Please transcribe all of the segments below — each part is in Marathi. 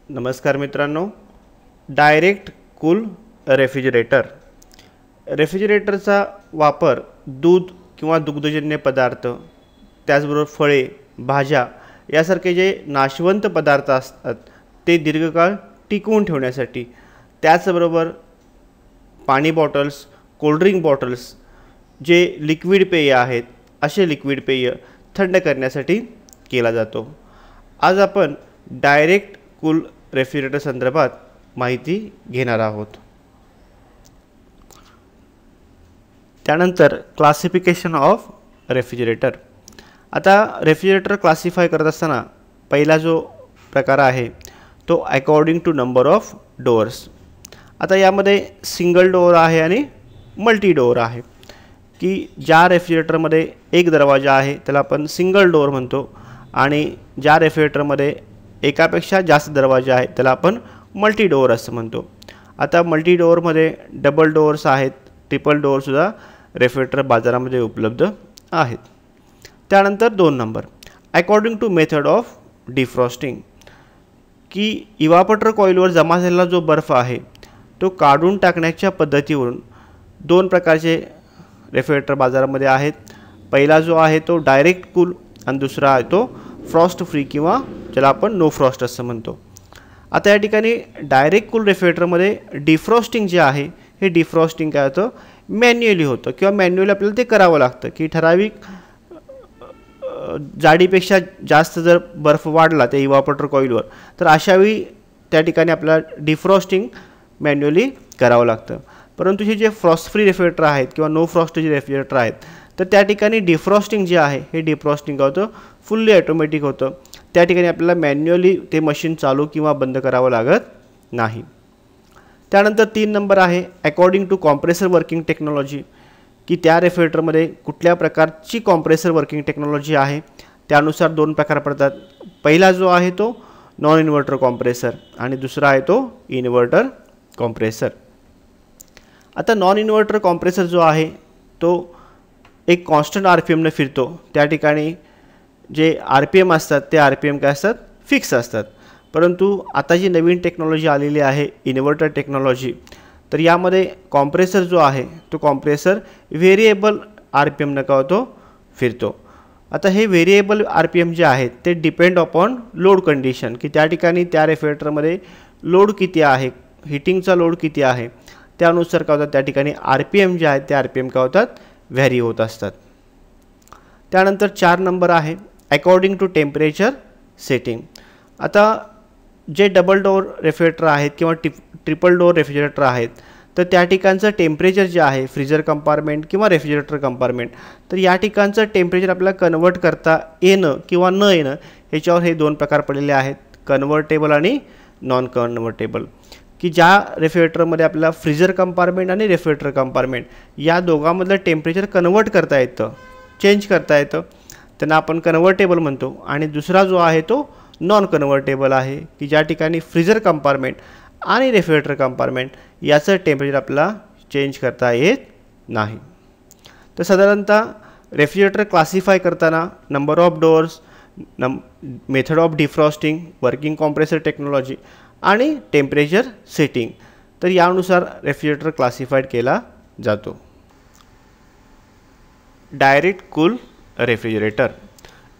नमस्कार मित्रांनो, डायरेक्ट कूल रेफ्रिजरेटरचा वापर दूध किंवा दुग्धजन्य पदार्थ, त्याचबरोबर फळे, भाज्या यासारखे जे नाशवंत पदार्थ असतात ते दीर्घकाळ टिकवून ठेवण्यासाठी, त्याचबरोबर पाणी बॉटल्स, कोल्ड्रिंक बॉटल्स, जे लिक्विड पेय आहेत असे लिक्विड पेय थंड करण्यासाठी केला जातो। आज आपण डायरेक्ट कूल रेफ्रिजरेटर संदर्भात माहिती घेणार आहोत। त्यानंतर क्लासिफिकेशन ऑफ रेफ्रिजरेटर। आता रेफ्रिजरेटर क्लासिफाय करत असताना पहिला जो प्रकार आहे तो according to number of doors. आता यामध्ये सिंगल डोअर आहे आणि मल्टी डोअर आहे, की ज्या रेफ्रिजरेटरमध्ये एक दरवाजा आहे त्याला आपण सिंगल डोअर म्हणतो, आणि ज्या रेफ्रिजरेटरमध्ये एकापेक्षा जास्त दरवाजे आहेत त्याला आपण मल्टी डोअर असं म्हणतो। आता मल्टी डोअरमध्ये डबल डोअर्स आहेत, ट्रिपल डोअरसुद्धा रेफ्रिजरेटर बाजारामध्ये उपलब्ध आहेत। त्यानंतर 2 number according to method of defrosting, की इव्हापोरेटर कॉइलवर जमा झालेला जो बर्फ आहे तो काढून टाकण्याच्या पद्धतीवरून 2 प्रकारचे रेफ्रिजरेटर बाजारामध्ये आहेत। पहिला जो आहे तो डायरेक्ट कूल आणि दुसरा आहे तो फ्रॉस्ट फ्री किंवा ज्याला आपण नो फ्रॉस्ट असं म्हणतो। आता या ठिकाणी डायरेक्ट कूल रेफ्रिजरेटरमध्ये डिफ्रॉस्टिंग जे आहे हे डिफ्रॉस्टिंग काय होतं, मॅन्युअली होतं किंवा मॅन्युअली आपल्याला ते करावं लागतं, की ठराविक जाडीपेक्षा जास्त जर बर्फ वाढला त्या इव्हापोरेटर कॉइलवर तर अशावेळी त्या ठिकाणी आपल्याला डिफ्रॉस्टिंग मॅन्युअली करावं लागतं। परंतु हे जे फ्रॉस्ट फ्री रेफ्रिजरेटर आहेत किंवा नो फ्रॉस्ट जे रेफ्रिजरेटर आहेत तर त्या ठिकाणी डिफ्रॉस्टिंग जे आहे हे डिफ्रॉस्टिंग होतं फुल्ली ऑटोमॅटिक होतं। त्या ठिकाणी आपल्याला मॅन्युअली ते मशीन चालू किंवा बंद करावं लागत नाही। त्यानंतर 3 नंबर आहे according to compressor working technology, की त्या रेफ्रिजरेटरमध्ये कुठल्या प्रकारची कॉम्प्रेसर वर्किंग टेक्नॉलॉजी आहे त्यानुसार 2 प्रकार पडतात। पहिला जो आहे तो नॉन इन्व्हर्टर कॉम्प्रेसर आणि दुसरा आहे तो इन्व्हर्टर कॉम्प्रेसर। आता नॉन इन्व्हर्टर कॉम्प्रेसर जो आहे तो एक कॉन्स्टंट RPM फिरतो। त्या ठिकाणी जे RPM असतात ते RPM काय असतात, फिक्स असतात। परंतु आता जी नवीन टेक्नॉलॉजी आलेली आहे इन्व्हर्टर टेक्नॉलॉजी, तर यामध्ये कॉम्प्रेसर जो आहे तो कॉम्प्रेसर व्हेरिएबल RPM न का होतो फिरतो। आता हे व्हेरिएबल RPM जे आहेत ते डिपेंड अपॉन लोड कंडिशन, की त्या ठिकाणी त्या रेफ्रिजरेटरमध्ये लोड किती आहे, हीटिंगचा लोड किती आहे त्यानुसार काय होतात त्या ठिकाणी RPM जे आहेत ते RPM काय होतात, व्हॅरी होत असतात। त्यानंतर 4 नंबर आहे अकॉर्डिंग टू टेम्परेचर सेटिंग। आता जे डबल डोअर रेफ्रिजरेटर आहेत किंवा ट्रिपल डोअर रेफ्रिजरेटर आहेत तर त्या ठिकाणचं टेम्परेचर जे आहे फ्रीजर कंपार्टमेंट किंवा रेफ्रिजरेटर कंपार्टमेंट, तर या ठिकाणचं टेम्परेचर आपल्याला कन्वर्ट करता येणं किंवा न येणं ह्याच्यावर हे 2 प्रकार पडलेले आहेत, कन्व्हर्टेबल आणि नॉन कन्व्हर्टेबल, की ज्या रेफ्रिजरेटरमध्ये आपल्याला फ्रीजर कंपार्टमेंट आणि रेफ्रिजरेटर कंपार्टमेंट या दोघांमधलं टेम्परेचर कन्वर्ट करता येतं, चेंज करता येतं, त्यांना आपण कन्व्हर्टेबल म्हणतो। आणि दुसरा जो आहे तो नॉन कन्व्हर्टेबल आहे, की ज्या ठिकाणी फ्रीजर कंपार्टमेंट आणि रेफ्रिजरेटर कंपार्टमेंट याचं टेम्परेचर आपल्याला चेंज करता येत नाही। तर साधारणतः रेफ्रिजरेटर क्लासिफाय करताना number of doors, method of defrosting, working compressor technology आणि टेम्परेचर सेटिंग, तर यानुसार रेफ्रिजरेटर क्लासिफाईड केला जातो। Direct cool refrigerator.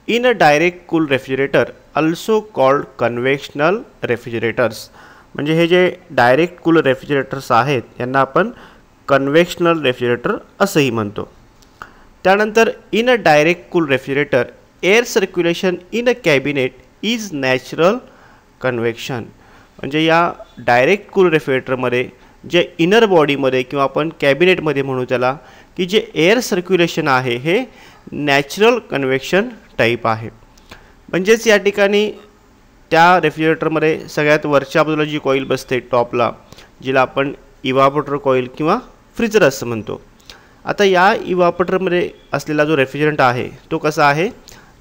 In a direct cool refrigerator also called conventional refrigerators, म्हणजे हे जे डायरेक्ट कूल रेफ्रिजरेटर्स आहेत यांना आपण कन्व्हेक्शनल रेफ्रिजरेटर असंही म्हणतो। त्यानंतर in a direct cool refrigerator air circulation in a cabinet is natural convection, म्हणजे या डायरेक्ट कूल रेफ्रिजरेटरमध्ये जे इनर बॉडीमध्ये किंवा आपण कॅबिनेटमध्ये म्हणू त्याला, की जे एअर सर्क्युलेशन आहे हे नॅचरल कन्व्हेक्शन टाईप आहे। म्हणजेच या ठिकाणी त्या रेफ्रिजरेटरमध्ये सगळ्यात वरच्या बाजूला जी कॉईल बसते टॉपला, जिला आपण इव्हापोरेटर कॉईल किंवा फ्रीजर असं म्हणतो। आता या इव्हापोरेटरमध्ये असलेला जो रेफ्रिजरंट आहे तो कसा आहे,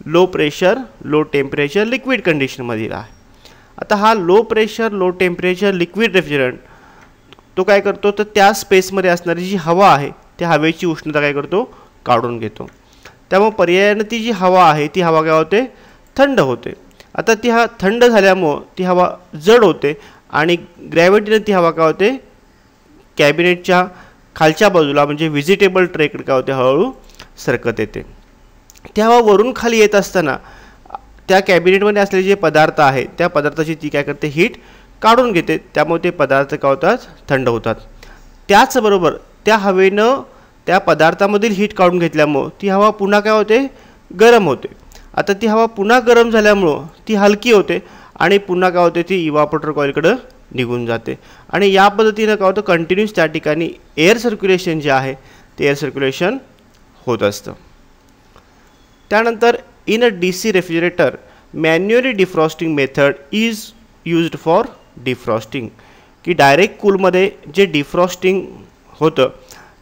low pressure low temperature liquid कंडिशनमधील आहे। आता हा low pressure low temperature liquid refrigerant तो काय करतो, तर त्या स्पेसमध्ये असणारी जी हवा आहे त्या हवेची उष्णता काय करतो, काढून घेतो। त्यामुळे पर्यायाने ती जी हवा आहे ती हवा काय होते, थंड होते। आता ती थंड झाल्यामुळं ती हवा जड होते आणि ग्रॅव्हिटीने ती हवा काय होते कॅबिनेटच्या खालच्या बाजूला म्हणजे व्हिजिटेबल ट्रेकडे काय होते हळूहळू सरकत येते. ती हवा वरून खाली येत असताना त्या कॅबिनेटमध्ये असलेले जे पदार्थ आहेत त्या पदार्थाची ती काय करते हीट काढून घेते, त्यामुळे ते पदार्थ काय होतात थंड होतात. त्याचबरोबर त्या हवेनं त्या पदार्थामधील हीट काढून घेतल्यामुळं ती हवा पुन्हा काय होते गरम होते. आता ती हवा पुन्हा गरम झाल्यामुळं ती हलकी होते आणि पुन्हा काय होते ती इव्हापोरेटर कॉइलकडे निघून जाते आणि या पद्धतीनं काय होतं कंटिन्यूस त्या ठिकाणी एअर सर्क्युलेशन जे आहे ते एअर सर्क्युलेशन होत असतं. त्यानंतर in a DC refrigerator manually defrosting method is used for defrosting, की डायरेक्ट कूलमध्ये जे डिफ्रॉस्टिंग होतं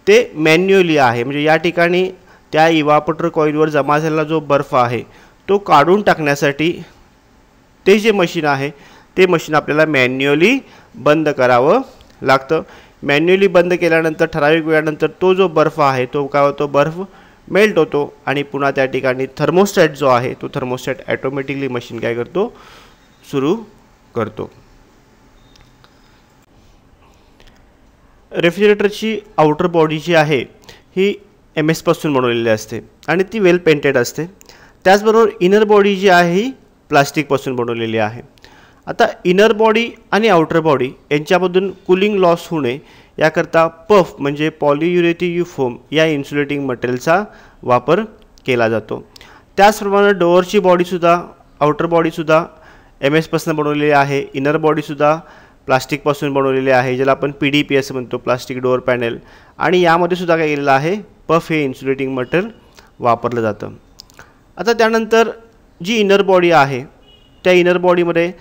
ते मॅन्युअली आहे. म्हणजे या ठिकाणी त्या इव्हापोरेटर कॉइलवर जमा झालेला जो बर्फ आहे तो काढून टाकण्यासाठी ते जे मशीन आहे ते मशीन आपल्याला मॅन्युअली बंद करावं लागतं. मॅन्युअली बंद केल्यानंतर ठराविक वेळानंतर तो जो बर्फ आहे तो काय होतो बर्फ मेल्ट होतो आणि पुन्हा त्या ठिकाणी थर्मोस्टॅट जो आहे तो थर्मोस्टॅट ॲटोमॅटिकली मशीन काय करतो सुरू करतो. रेफ्रिजरेटरची आउटर बॉडी जी आहे ही MS पासून बनवलेली असते आणि ती वेल पेंटेड असते. त्याचबरोबर इनर बॉडी जी आहे ही प्लास्टिकपासून बनवलेली आहे. आता इनर बॉडी आणि आउटर बॉडी यांच्यामधून कूलिंग लॉस होणे याकरता पफ म्हणजे पॉलियुरेथीन फोम या इन्सुलेटिंग मटेरियलचा वापर केला जातो. त्याचप्रमाणे डोअरची बॉडीसुद्धा आउटर बॉडीसुद्धा MS पासून बनवलेली आहे. इनर बॉडीसुद्धा प्लास्टिकपासून बनवलेली आहे ज्याला आपण PDP असं म्हणतो प्लास्टिक डोअर पॅनेल, आणि यामध्ये सुद्धा काय केलेलं आहे पफ हे इन्सुलेटिंग मटेरियल वापरलं जातं. आता त्यानंतर जी इनर बॉडी आहे त्या इनर बॉडीमध्ये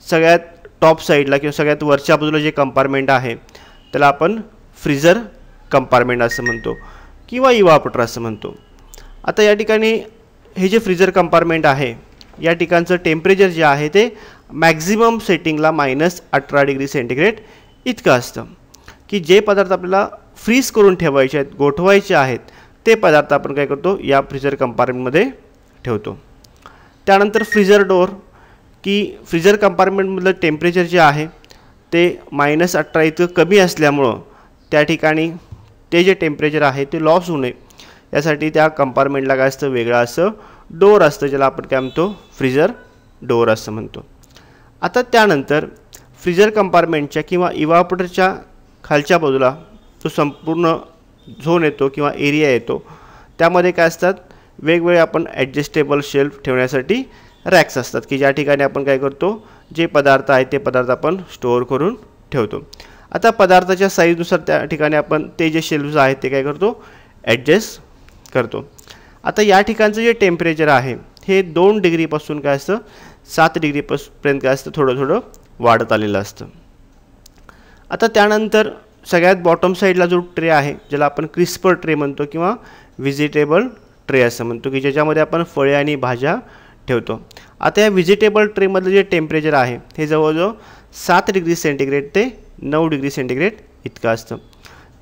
सगळ्यात टॉप साईडला किंवा सगळ्यात वरच्या बाजूला जे कंपार्टमेंट आहे त्याला आपण फ्रीजर कंपार्टमेंट असं म्हणतो किंवा इव्हापोरेटर असं म्हणतो. आता या ठिकाणी हे जे फ्रीजर कंपार्टमेंट आहे या ठिकाणचं टेम्परेचर जे आहे ते मॅक्झिमम सेटिंगला -18 डिग्री सेंटीग्रेड इतकं असतं, की जे पदार्थ आपल्याला फ्रीज करून ठेवायचे आहेत गोठवायचे आहेत ते पदार्थ आपण काय करतो या फ्रीजर कंपार्टमेंटमध्ये ठेवतो. त्यानंतर फ्रीजर डोअर, की फ्रीजर कंपार्टमेंटमधलं टेम्परेचर जे आहे ते -18 इतकं कमी असल्यामुळं त्या ठिकाणी ते जे टेम्परेचर आहे ते लॉस होऊ नये यासाठी त्या कंपार्टमेंटला काय असतं वेगळं असं डोअर असतं ज्याला आपण काय म्हणतो फ्रीजर डोअर असं म्हणतो. आता त्यानंतर फ्रीजर कंपार्टमेंटच्या किंवा इव्हापोरेटरच्या खालच्या बाजूला जो संपूर्ण झोन येतो किंवा एरिया येतो त्यामध्ये काय असतात वेगवेगळे आपण ॲडजस्टेबल शेल्फ ठेवण्यासाठी रॅक्स असतात, की ज्या ठिकाणी आपण काय करतो जे पदार्थ आहेत ते पदार्थ आपण स्टोअर करून ठेवतो. आता पदार्थाच्या साईजनुसार त्या ठिकाणी आपण ते जे शेल्फ्स आहेत ते काय करतो ॲडजस्ट करतो. आता या ठिकाणचं जे टेम्परेचर आहे हे 2 डिग्रीपासून काय असतं 7 डिग्रीपर्यंत काय असतं थोडं थोडं वाढत आलेलं असतं. आता त्यानंतर सगळ्यात बॉटम साईडला जो ट्रे आहे ज्याला आपण क्रिस्पर ट्रे म्हणतो किंवा व्हिजिटेबल ट्रे असं म्हणतो, की ज्याच्यामध्ये आपण फळे आणि भाज्या ठेवतो. आता या व्हिजिटेबल ट्रेमधलं जे टेम्परेचर आहे हे जवळजवळ 7 डिग्री सेंटीग्रेड ते 9 डिग्री सेंटीग्रेड इतकं असतं.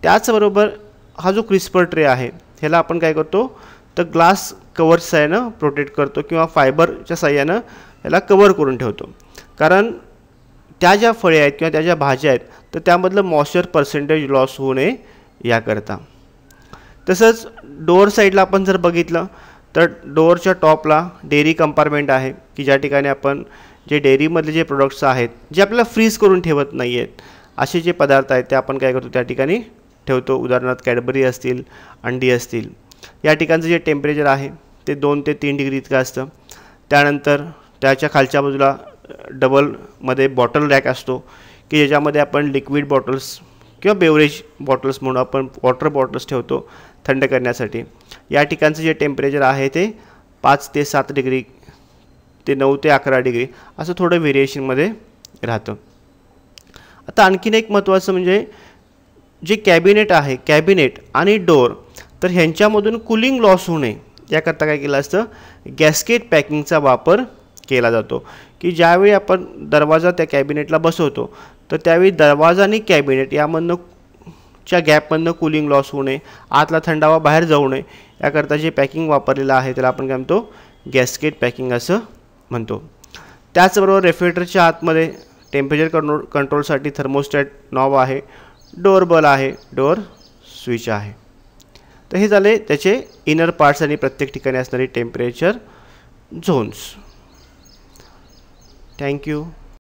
त्याचबरोबर हा जो क्रिस्पर ट्रे आहे ह्याला आपण काय करतो तर ग्लास कवरच्या साह्यानं प्रोटेक्ट करतो किंवा फायबरच्या साह्यानं याला कवर करून ठेवतो, कारण त्या ज्या फळे आहेत किंवा त्या ज्या भाज्या आहेत तर त्यामधलं मॉइश्चर पर्सेंटेज लॉस होऊ नये याकरता. तसंच डोअर साईडला आपण जर बघितलं तर डोअरच्या टॉपला डेअरी कंपार्टमेंट आहे, की ज्या ठिकाणी आपण जे डेअरीमधले जे प्रोडक्ट्स आहेत जे आपल्याला फ्रीज करून ठेवत नाही आहेत असे जे पदार्थ आहेत ते आपण काय करतो त्या ठिकाणी ठेवतो. उदाहरणार्थ कॅडबरी असतील, अंडी असतील. या ठिकाणचं जे टेम्परेचर आहे ते 2 ते 3 डिग्री इतकं असतं. त्यानंतर त्याच्या खालच्या बाजूला डबलमध्ये बॉटल रॅक असतो, की ज्याच्यामध्ये आपण लिक्विड बॉटल्स किंवा बेवरेज बॉटल्स म्हणून आपण वॉटर बॉटल्स ठेवतो थंड करण्यासाठी. या ठिकाणचं जे टेम्परेचर आहे ते 5 ते 7 डिग्री ते 9 ते 11 डिग्री असं थोडं व्हेरिएशनमध्ये राहतं. आता आणखीन एक महत्त्वाचं म्हणजे जे कॅबिनेट आहे कॅबिनेट आणि डोअर तर ह्यांच्यामधून कूलिंग लॉस होऊ नये याकरता काय केलं असतं गॅस्केट पॅकिंगचा वापर केला जातो, की ज्यावेळी आपण दरवाजा त्या कॅबिनेटला बसवतो तर त्यावेळी दरवाजा आणि कॅबिनेट यामधनं च्या गॅपमधनं कूलिंग लॉस होऊ नये, आतला थंडावा बाहेर जाऊ नये याकरता जे पॅकिंग वापरलेलं आहे त्याला आपण काय म्हणतो गॅस्केट पॅकिंग असं म्हणतो. त्याचबरोबर रेफ्रिजरेटरच्या आतमध्ये टेम्परेचर कंट्रोलसाठी थर्मोस्टॅट नॉब आहे, डोअर बेल आहे, डोअर स्विच आहे. तर हे झाले त्याचे इनर पार्ट्स आणि प्रत्येक ठिकाणी असणारी टेम्परेचर झोन्स. थँक्यू.